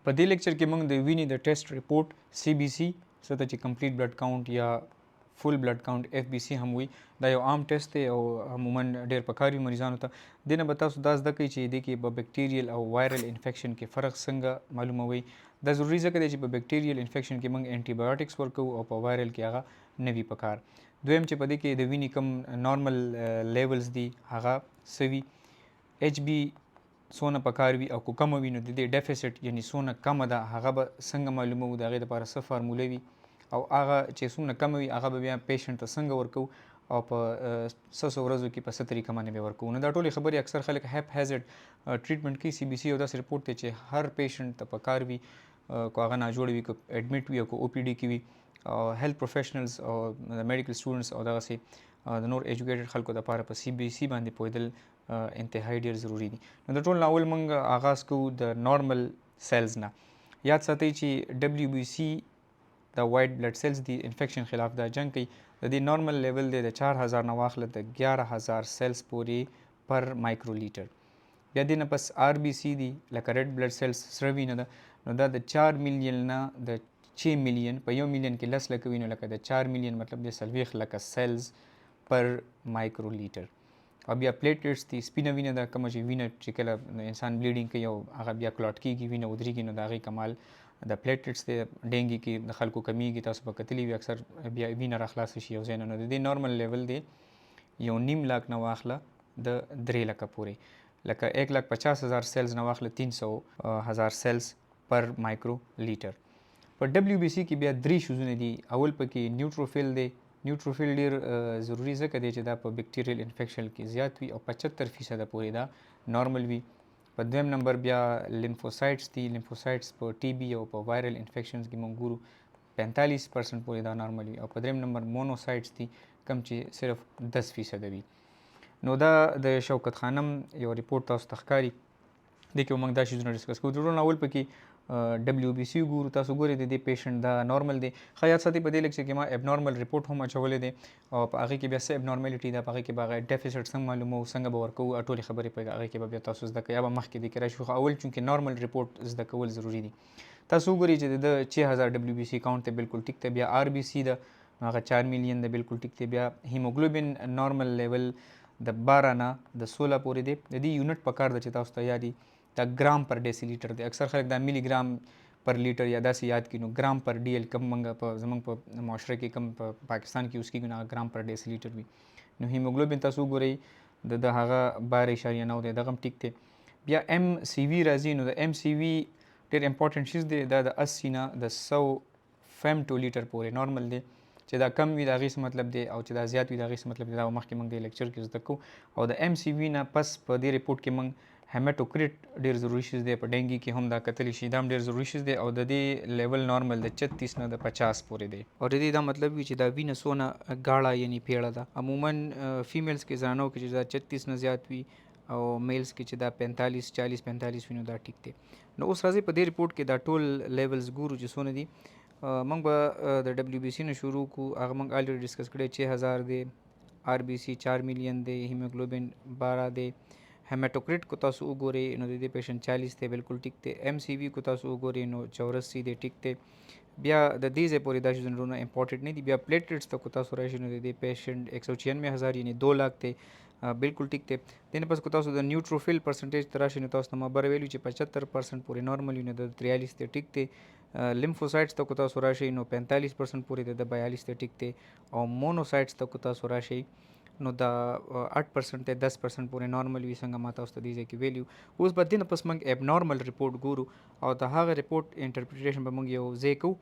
په دې لیکچر کې موږ د وینې د ټیسټ ریپورټ CBC څه ته چې کمپلیټ بلډ کاونټ یا فول بلډ کاونټ FBC هم وي دا یو عام ټیسټ دی او عموما ډېر پکار وي مریضانو ته. دې نه به تاسو دا زده کوئ چې دې کې په بکټیریل او وایرل انفیکشن کې فرق څنګه معلوموي. دا ضروري ځکه دی چې په بکټیریل انفیکشن کې موږ انټي بایوټکس ورکوو او په وایرل کې هغه نه وي پکار. دویم چې په دې کې د وینې کم نارمل لیولز دي هغه څه وي، HB څونه پکار وي او کو کمه وي نو د دې ډیفیسټ یعنی څونه کمه ده هغه به څنګه معلوموو، د هغې دپاره څه فارموله وي او هغه چې څومره کمه وي هغه به بیا پیشنټ ته څنګه ورکوو او په څه ورځو کې په څه طریقه باندې به ورکوو. نو دا ټولې خبرې اکثر خلک هیپ هیزډ ټریټمنټ کوي. CBC یو داسې ریپورټ دی چې هر پیشنټ ته پکار وي، کو هغه ناجوړ وي، کو اډمټ وي او کو OPD کې وي. هیلث پروفیشنلز او د میډیکل سټوډنټس او دغسې د نور ایجوکیټډ خلکو دپاره په CBC باندې پوهېدل انتهایی ډېر ضروري دي. نو د ټول اول موږ آغاز کوو د نارمل سیلز نه. یاد ساتئ چې WBC د وایټ بلډ سیلز دي انفیکشن خلاف دا جنګ کوي. د دې نارمل لیول دی د 4000 نه واخله د 11000 سیلز پورې پر مایکرو لیټر. بیا دې نه پس RBC دي لکه ریډ بلډ سیلز سره وینه ده، نو دا د 4 میلیون نه د 6 میلیون په 1 میلیون کې 10 لکه وینه، لکه د 4 میلیون مطلب د 40 لکه سیلز پر مایکرو لیټر. او بیا پلیټلیټس دي سپینه وینه ده، کومه چې وینه چې کله انسان بلیډینګ کوي او هغه بیا کلاټ کېږي، وینه ودرېږي، نو د هغې کمال د پلیټلیټس دی. ډینګي کې د خلکو کمیږي، تاسو به کتلي وي اکثر بیا وینه راخلاصه شي یو ځای نه. نو د دې نارمل لیول دی 1.5 لاک نه واخله د 3 لکه پورې، لکه 1,50,000 سیلز نه واخله 300,000 سیلز پر مایکرو لیټر. په WBC کې بیا 3 شوزونه دي. اول پکې نیوټروفیل دی. نیوټروفیل ډېر ضروري ځکه دی چې دا په بکټیریل انفیکشن کې زیات وي او 75% پورې دا نارمل وي. په دویم نمبر بیا لیمفوسایټس دي. لیمفوسایټس په TB او په وایرل انفیکشنز کې موږ ګورو 45% پورې دا نارمل وي. او په دریم نمبر مونوسایټس دي کم چې صرف 10% وي. نو دا د شوکت خانم یو ریپورټ تاسو ته ښکاري، دې کې موږ دا شیزونه ډسکس کوو. د ټولو اول پکې WBC ګورو. تاسو ګورئ د دې پیشنټ دا نارمل دی. ښه یاد ساتئ په دې لیکچر کې ما ابنارمل ریپورټ هم اچولی دی او په هغې کې بیا څه ابنارملټي ده، په هغې کې به هغه ډیفیسټ څنګه معلوموو، څنګه به ورکوو، ټولې خبرې په هغې کې به بیا تاسو زده کوئ یا به مخکې دې کې راشي. خو اول چونکې نارمل ریپورټ زده کول ضروري دي. تاسو وګورئ چې د 6000 WBC کاونټ دی بالکل ټیک دی. بیا RBC ده هغه 4 میلیون دی بالکل ټیک دی. بیا هیموګلوبین نارمل لیول د 12 نه د 16 پورې دی. د دې یونټ پکار ده چې تاسو ته یاد وي، دا ګرام پر ډیسی لیټر دی. اکثر خلک دا ملي ګرام پر لیټر یا داسې یاد کړي. نو ګرام پر DL کم موږ په زموږ په معاشره کې کم په پاکستان کې یوز کېږي، نو هغه ګرام پر ډیسی لیټر وي. نو هیموګلوبین تاسو وګورئ د هغه 12.9 دی، دغه هم ټیک دی. بیا MCV راځي. نو د MCV ډېر امپورټنټ شیز دی. دا د 80 نه د 100 فیمټو لیټر پورې نارمل دی. چې دا کم وي د هغې څه مطلب دی او چې دا زیات وي د هغې څه مطلب دی، دا مخکې موږ د لیکچر کې زده کوو. او د MCV نه پس په دې ریپورټ کې موږ هیماټوکریټ ډېر ضروري شیز دی. په ډینګي کې هم دا کتلی شي، دا هم ډېر ضروري شیز دی. او د دې لیول نارمل د 34 نه د 50 پورې دی. او د دې دا مطلب وي چې دا وینه څونه ګاړه یعنی پیړه ده. عموما فیمیلز کې زنانو کې چې دا 34 نه زیات وي او میلز کې چې دا 45 40 45 وي نو دا ټیک دی. نو اوس راځي په دې ریپورټ کې دا ټول لیولز ګورو چې څونه دي. موږ به د WBC نه شروع کوو. هغه موږ الریډي ډسکس کړی 6000 دی. RBC 4 میلیون دی. هیموګلوبین 12 دی. هیماټوکریټ کو تاسو وګورئ نو د دې پیشنټ 40 دی بالکل ټیک دی. MCV کو تاسو وګورئ نو 84 دی ټیک دی. بیا د دې ځای پورې دا شیزونه امپورټنټ نه دي. بیا پلیټلیټس ته کو تاسو راشئ نو د دې پیشنټ 196,000 یعنی 2 لاک دی بالکل ټیک دی. دې نه پس کو تاسو د نیوټروفیل پرسنټیج ته راشئ نو تاسو ته ما بره ویلو چې 75% پورې نارمل وي نو د 43 دی ټیک دی. لیمفوسایټس ته کو تاسو راشئ نو 45% پورې د 42 دی ټیک دی. او مونوسایټس ته کو تاسو راشئ نو دا 8% دی 10% پورې نارمل وي، څنګه ما تاسو ته دې ځای کې ویلیو. اوس به دې نه پس موږ ابنارمل ریپورټ ګورو او د هغه ریپورټ انټرپریټیشن به موږ یو ځای کوو.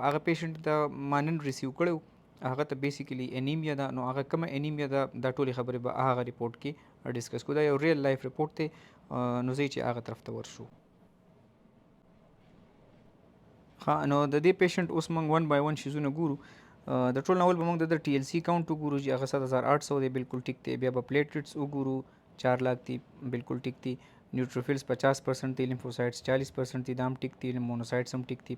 هغه پیشنټ ته ما نن ریسیو کړی، هغه ته بیسیکلی انیمیا ده. نو هغه کومه انیمیا ده دا ټولې خبرې به هغه ریپورټ کې ډسکس کوو. دا یو ریل لایف ریپورټ دی. نو ځئ چې هغه طرف ته ورشو. ښه نو د دې پیشنټ اوس موږ 1 by 1 شیزونه ګورو. د ټول اول به موږ د TLC کاونټ وګورو چې هغه 7800 دی بالکل ټیک دی. بیا به پلیټلیټس وګورو 4 لاک دی بالکل ټیک دی. نیوټروفیلز 50% دی. لیمفوسایټس 40% دی، دا هم ټیک دی. مونوسایټس هم ټیک دی.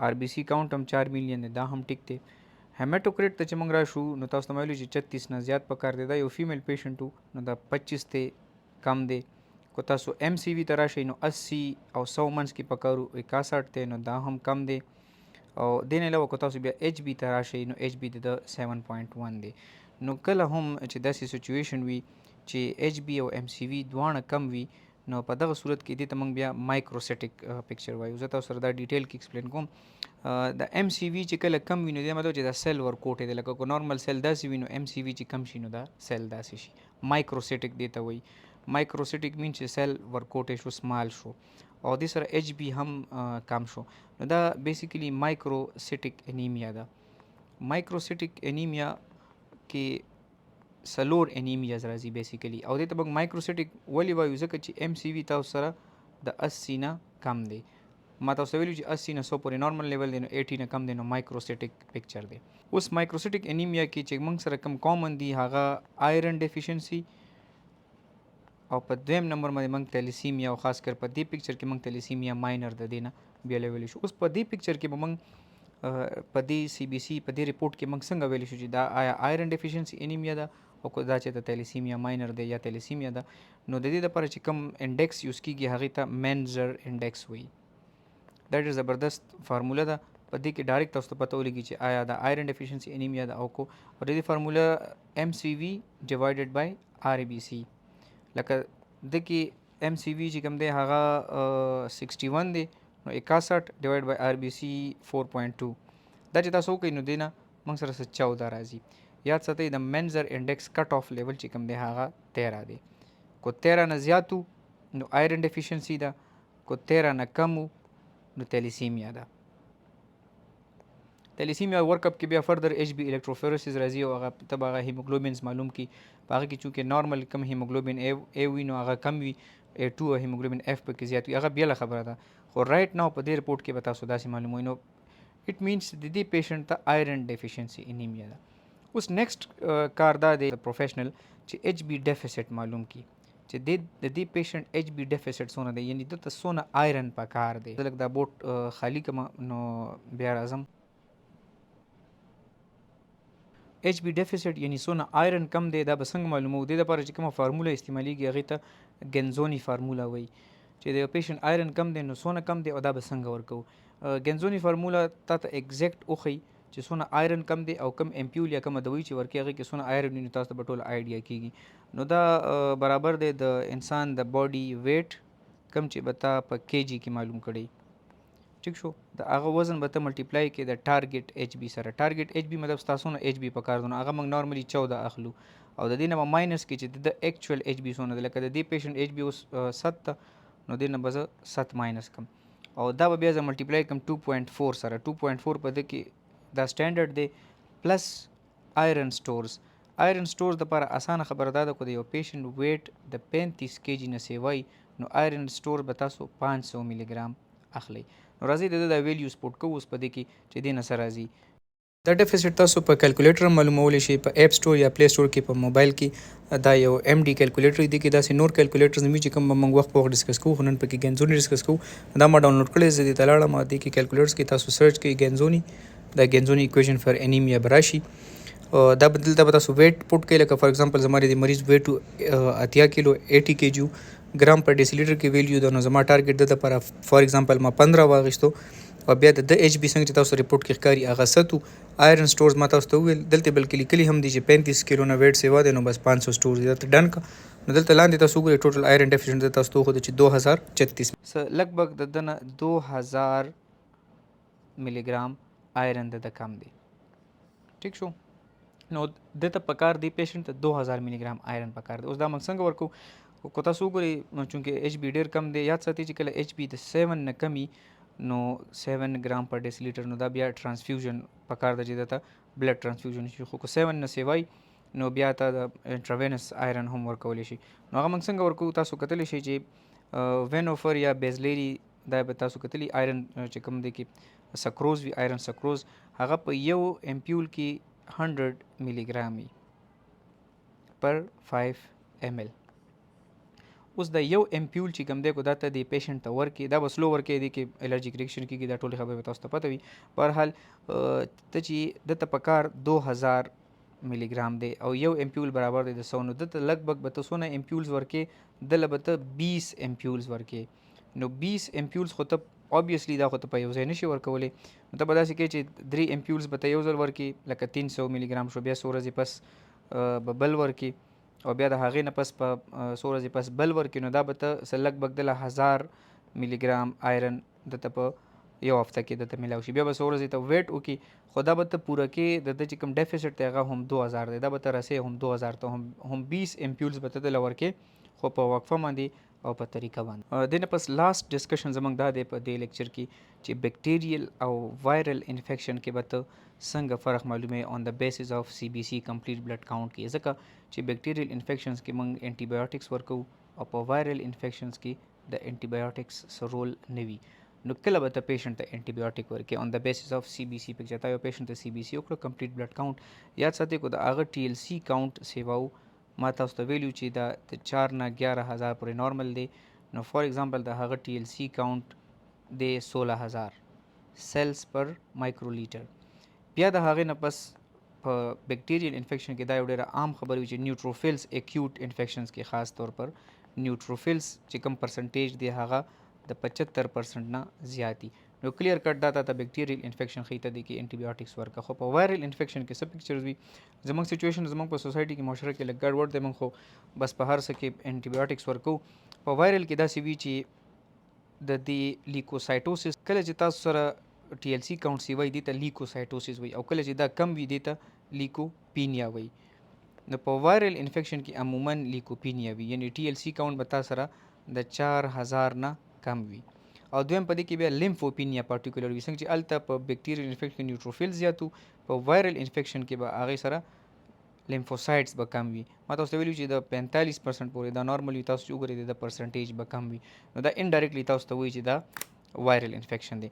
RBC کاونټ هم 4 میلیون دی، دا هم ټیک دی. هیماټوکریټ ته چې موږ راشو نو تاسو ته ویلو چې 36 نه زیات پکار دی. دا یو فیمیل پیشنټ و نو دا 25 دی کم دی. کو تاسو ایم سی وي ته راشئ نو 80 او 100 منځ کې پکارو 61 دی، نو دا هم کم دی. او دې نه علاوه که تاسو بیا ایچ بي ته راشئ نو ایچ بي د 7.1 دی. نو کله هم چې داسې سچویشن وي چې ایچ بي او ایم سی وي دواړه کم وي، نو په دغه صورت کې دې ته موږ بیا مایکروسیټک پکچر وایو. زه تاسو سره دا ډیټیل کې ایکسپلین کوم. د ایم سی وي چې کله کم وي نو دا مطلب چې دا سیل ورکوټی دی، لکه که نارمل سیل داسې وي نو ایم سی وي چې کم شي نو دا سیل داسې شي. مایکروسیټک دې ته وایي. مایکروسیټک مین چې سیل ورکوټی شو، سمال شو، او دې سره ایچ بي هم کم شو. نو دا بیسیکلی مایکروسیټک انیمیا ده. مایکروسیټک انیمیا کې سلور انیمیاز راځي بیسیکلی، او دې ته موږ مایکروسیټک ولې وایو؟ ځکه چې ایم سی وي تاسو سره د 80 نه کم دی. ما تاسو ویلو چې 80 نه 100 پورې نارمل لیول دی، نو 80 نه کم دی، نو مایکروسیټک پکچر دی. اوس مایکروسیټک انیمیا کې چې موږ سره کم کامن دي هغه آیرن ډیفیشنسي، او په دویم نمبر باندې موږ تیلیسیمیا، او خاص کر په دې پکچر کې موږ تیلیسیمیا ماینر د دې نه بیا ویلی شو. اوس په دې پکچر کې به موږ په دې سی بي سی په دې ریپورټ کې موږ څنګه ویلی شو چې دا آیا آیرن ډیفیشنسي انیمیا ده او که دا چې د تیلیسیمیا ماینر دی یا تیلیسیمیا ده. نو د دې لپاره چې کوم انډیکس یوز کیږي هغې ته مینزر انډیکس وایي. دا ډېر زبردست فارموله ده. په دې کې ډایرکټ تاسو ته پته ولګي چې آیا دا آیرن ډیفیشنسي انیمیا ده او د دې فارموله ایم سی وي ډیوایډډ بای آر بي سی. لکه د کې ایم سی وي چې کوم دی هغه 61 دی، نو 61 ډیوایډ بای آر بي سی 4.2. دا چې تاسو وکړئ نو دې نه موږ سره 14 راځي. یاد ساتئ د مینزر انډیکس کټ آف لیول چې کوم دی هغه 13 دی. کو 13 نه زیات نو آیرن ډیفیشنسي ده، کو 13 نه کم نو تیلیسیمیا ده. تیلیسیمیا ورکپ کې بیا فردر ایچ بی الکتروفورسز راځي، او هغه ته به هغه هیموګلوبینز معلوم کی. په هغه کې چونکې نارمل کم هیموګلوبین ای وي نو هغه کم وي، ای 2 او هیموګلوبین اف پکې زیات وي، هغه بیله خبره ده. خو رایټ ناو په دې رپورټ کې به تاسو داسې معلوموي. نو اټ مینس د دې پیشنټ ته آیرن ډیفیشنسي انیمیا ده. اوس نیکسټ کار دا دی پروفیشنل چې ایچ بی ډیفیسټ معلوم کی، چې د دې پیشنټ ایچ بی ډیفیسټ څونه دی، یعنی دته څونه آیرن پکار دی. زه لږ دا بوټ خالی کړم نو بیا راځم. ایچ بی ډیفیسټ یعنی څونه آیرن کم دی دا به څنګه معلومو؟ دې لپاره چې کومه فارموله استعمالیږي هغې ته ګنزونی فارموله وایي، چې د پیشنټ آیرن کم دی نو څونه کم دی او دا به څنګه ورکوو. ګنزونی فارموله تا ته ایگزیکټ وښیي چې څونه آیرن کم دی او کم امپیول یا کومه دوی چې ورکوي هغې کې څونه آیرن وي، نو تاسو ته به ټوله آیډیا کېږي. نو دا برابر دی د انسان د باډي ویټ کم چې به تا په کې جي کې معلوم کړی. ٹھیک شو؟ د هغه وزن به ته ملټیپلای کې د ټارګیټ ایچ بي سره. ټارګیټ ایچ بي مطلب ستاسو نه ایچ بي پکار دی، نو هغه موږ نارملي 14 اخلو، او د دې نه به ماینس کې چې د ایکچوال ایچ بي څونه دی. لکه د دې پیشنټ ایچ بي اوس 7 ته، نو دې نه به زه 7 ماینس کم، او دا به بیا زه ملټیپلای کم 2.4 سره. 2.4 په ده کې دا سټینډرډ دی پلس آیرن سټورز. آیرن سټورز دپاره اسانه خبره دا ده، که د یو پیشنټ ویټ د 35 kg نه سیوای نو آیرن سټور به تاسو 500 ملي ګرام اخلئ. نو راځئ د ده دا ویلیو سپورټ کوو اوس په دې کې چې دې نه څه راځي. دا ډیفیسټ تاسو په کیلکولیټر معلومولی شئ، په اپ سټور یا پلی سټور کې په موبایل کې دا یو ایم ډي کیلکولیټر دی. کې داسې نور کیلکولیټرز مې چې کوم به موږ وخت په وخت ډسکس کوو، خو نن پکې ګنزونی ډسکس کوو. دا ما ډاونلوډ کړی، زه دې ته لاړم، دې کې کیلکولیټرز کې تاسو سرچ کوئ ګنزونی، دا ګنزونی اکویشن فار انیمیا به راشي. دا به دلته به تاسو ویټ پوټ کوئ. لکه فار ایگزامپل زما د مریض ویټ 80 کیلو 80 kg ګرام پر ډیسی لیټر کې ویلیو ده، نو زما ټارګیټ د لپاره فار ایگزامپل ما 15 واغېستو، او بیا د ایچ بي څنګه چې تاسو ریپورټ کې ښکاري هغه ستو. آیرن سټورز ما تاسو ته وویل، دلته بلکې لیکلي هم دي چې 35 کیلو نه ویټ سیوا دی، نو بس 500 سټورز دي. دلته ډن کړه، نو دلته لاندې تاسو وګورئ ټوټل آیرن ډیفیشنټ د تاسو ته وښوده چې 2036 لګبګ د ده نه 2000 ملي ګرام آیرن د ده کم دی. ټیک شو؟ نو ده ته پکار دی پیشنټ ته 2000 ملي ګرام آیرن پکار دی. اوس دا موږ څنګه ورکو؟ که تاسو وګورئ چونکې ایچ بي ډېر کم دی، یاد ساتئ چې کله ایچ بي د 7 نه کم وي نو 7 ګرام پر ډیسی لیټر، نو دا بیا ټرانسفیوژن پکار ده چې دته بلډ ټرانسفیوژن شي. خو که 7 نه سیوای نو بیا ته د انټراوینس آیرن هم ورکولی شي. نو هغه موږ څنګه ورکوو؟ تاسو کتلی شئ چې وینوفر یا بیزلیری دا به تاسو کتلی آیرن چې کوم دی کې سکروز وي، آیرن سکروز، هغه په یو امپیول کې 100 ملي ګرام وي پر 5 ml. اوس د یو امپیول چې کوم دی کو دا ته د پیشنټ ته ورکړي، دا به سلو ورکړي، دی کې الرجیک ریاکشن کېږي، دا ټولې خبرې به تاسو ته پته وي. بهرحال ته چې دته پکار 2000 मिली ګرام دی او یو امپیول برابر دی د 100 نو دته لګبګ به ته څونه امپیولز ورکې دله به ته 20 امپیولز ورکې نو 20 امپیولز خو ته obviously دا خو ته په یو ځای نشي ورکولی نو ته به داسې کوې چې 3 امپیولز به ته یو ځل ورکې لکه 300 ملي ګرام شو بیا څو ورځې پس به بل ورکې او بیا د هغې نه پس په څو ورځې پس بل ورکې نو دا به ته څه لګبګ دله 1000 ملي ګرام آیرن دته په یو هفته کې دته میلاو شي بیا به څو ورځې ته ویټ وکړي خو دا به ته پوره کې د ده چې کوم ډیفیسټ دی هغه هم 2000 دی دا به ته رسې هم 2000 ته هم 20 امپیولز به ته دله ورکې خو په وقفه باندې او په طریقه باندې د نه پس لاست ډسکشن زموږ دا دی په دې لیکچر کې چې بیکټیریل او وایرل انفیکشن کې به ته څنګه فرق معلومې آن د بیسس اف سی بی سی کمپلیټ بلډ کاؤنټ کې ځکه چې بیکټیریل انفیکشنز کې موږ انټي بایوټکس ورکو او په وایرل انفیکشنز کې د انټي بایوټکس رول نه وي نو کله به ته پیشنټ ته انټي بایوټیک ورکې آن د بیسس اف سی بی سی پکې تا یو پیشنټ ته سی بی سی وکړو کمپلیټ بلډ کاؤنټ یاد ساتئ کو د هغه ټي ایل سی کاؤنټ سیواو ما تاسو ته ویلو چې دا د 4 نه 11000 پورې نارمل دی نو فار ایگزامپل د هغه ټي ایل سی کاؤنټ دی 16000 سیلز پر مایکرولیټر بیا د هغې نه پس په بیکټیریل انفیکشن کې دا یو ډېره عام خبره وي چې نیوټروفیلز اکیوټ انفیکشنز کې خاص طور پر نیوټروفیلز چې کوم پرسنټیج دی هغه د 75% نه زیاتی نو کلیر کټ دا ته بیکټیریل انفیکشن خې ته دی کې انټي بایوټکس ورکه خو په وایرل انفیکشن کې څه پکچرز وي زموږ سچویشن زموږ په سوسایټي کې معاشره کې لږ ګډوډ دی موږ خو بس په هر څه کې انټي بایوټکس ورکو په وایرل کې داسې وي چې د دې لیکوسایټوسس کله چې تاسو سره ټي ایل سی کاؤنټ سی وای دي ته لیکوسایټوسس وي او کله چې دا کم وي دي ته لیکوپینیا وي نو په وایرل انفیکشن کې عموما لیکوپینیا وي یعنی ټي ایل سی کاؤنټ به تاسو سره د 4000 نه کم وي او دویم په دې کې بیا لیمفوپینیا پارټیکولر وي څنګه چې الته په بیکټیریل انفیکشن نیوټروفیل زیاتو په وایرل انفیکشن کې به هغې سره لیمفوسایټس به کم وي ما تاسو ته ویلي چې د 45% پورې دا نارمل وي تاسو چې وګورئ د پرسنټیج به کم وي نو دا انډایرکټلی تاسو ته وایي چې دا وایرل انفیکشن دی